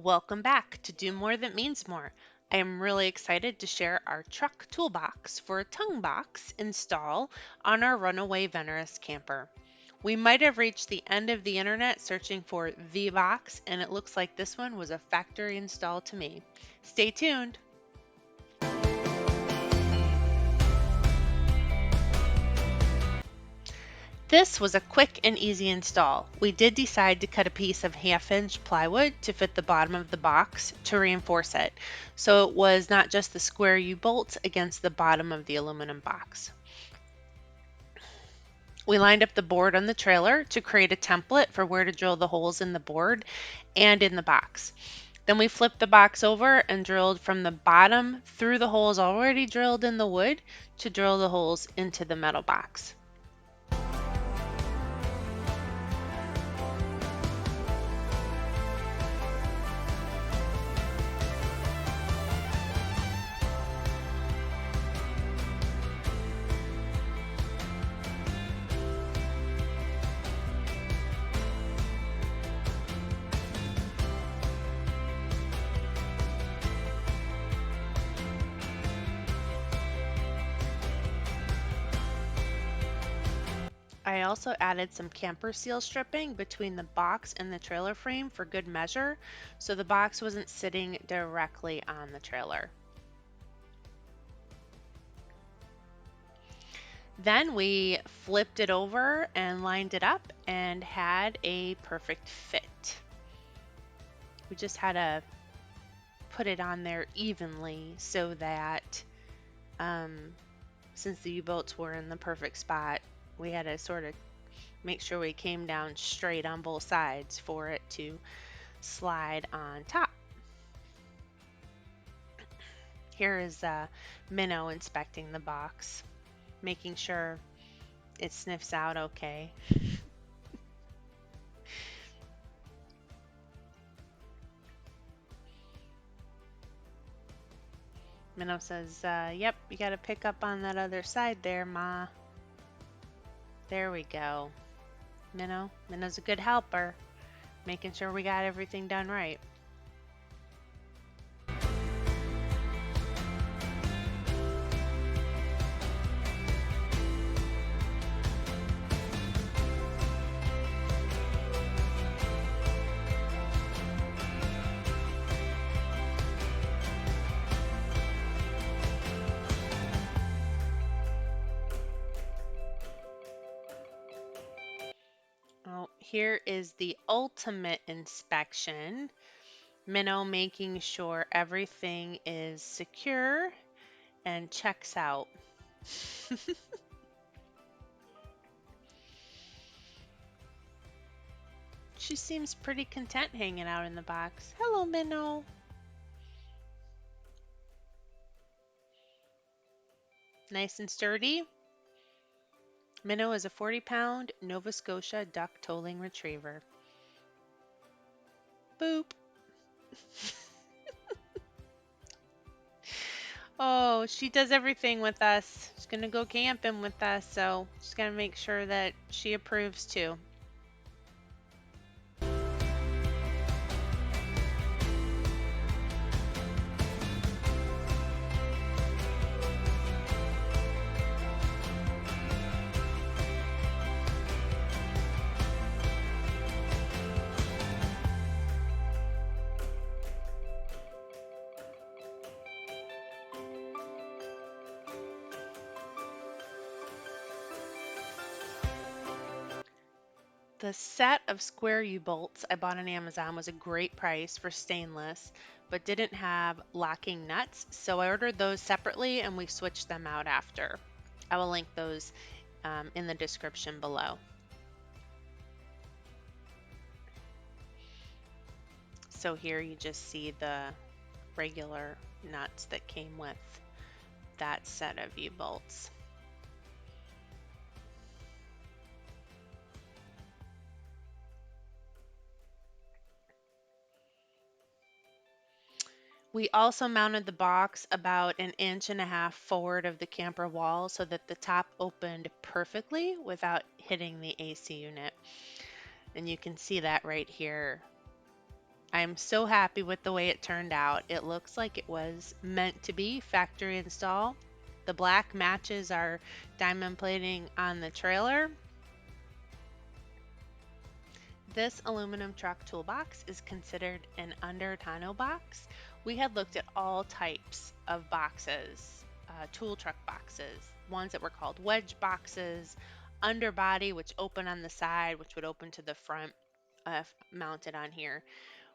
Welcome back to Do More That Means More. I am really excited to share our truck toolbox for a tongue box install on our Runaway Venturist Camper. We might have reached the end of the internet searching for the box, and it looks like this one was a factory install to me. Stay tuned. This was a quick and easy install. We did decide to cut a piece of half-inch plywood to fit the bottom of the box to reinforce it, so it was not just the square U-bolts against the bottom of the aluminum box. We lined up the board on the trailer to create a template for where to drill the holes in the board and in the box. Then we flipped the box over and drilled from the bottom through the holes already drilled in the wood to drill the holes into the metal box. I also added some camper seal stripping between the box and the trailer frame for good measure, so the box wasn't sitting directly on the trailer. Then we flipped it over and lined it up and had a perfect fit. We just had to put it on there evenly so that since the U-bolts were in the perfect spot, we had to sort of make sure we came down straight on both sides for it to slide on top. Here is Minnow inspecting the box, making sure it sniffs out okay. Minnow says, yep, you gotta pick up on that other side there, Ma. There we go. Minnow's a good helper, making sure we got everything done right. Oh, here is the ultimate inspection. Minnow making sure everything is secure and checks out. She seems pretty content hanging out in the box. Hello, Minnow. Nice and sturdy. Minnow is a 40-pound Nova Scotia duck tolling retriever. Boop. Oh, she does everything with us. She's gonna go camping with us, so just gotta make sure that she approves too. The set of square U-bolts I bought on Amazon was a great price for stainless, but didn't have locking nuts, so I ordered those separately and we switched them out after. I will link those in the description below. So here you just see the regular nuts that came with that set of U-bolts. We also mounted the box about 1.5 inches forward of the camper wall so that the top opened perfectly without hitting the AC unit. And you can see that right here. I'm so happy with the way it turned out. It looks like it was meant to be factory install. The black matches our diamond plating on the trailer. This aluminum truck toolbox is considered an under tonneau box. We had looked at all types of boxes, tool truck boxes, ones that were called wedge boxes, underbody, which open on the side, which would open to the front, mounted on here.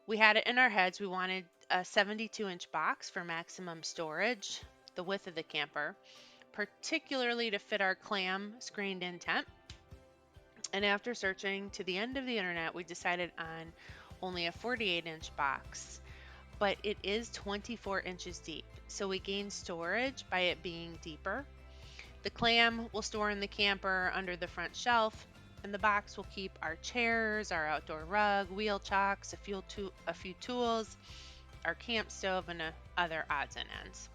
We had it in our heads. We wanted a 72-inch box for maximum storage, the width of the camper, particularly to fit our clam screened in tent. And after searching to the end of the internet, we decided on only a 48-inch box, but it is 24 inches deep. So we gain storage by it being deeper. The clam will store in the camper under the front shelf, and the box will keep our chairs, our outdoor rug, wheel chocks, a few tools, our camp stove, and other odds and ends.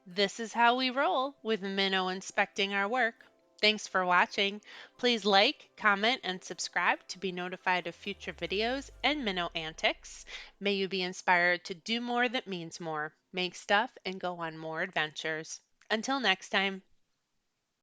This is how we roll with Minnow inspecting our work. Thanks for watching. Please like, comment, and subscribe to be notified of future videos and Minnow antics. May you be inspired to do more that means more, make stuff, and go on more adventures. Until next time.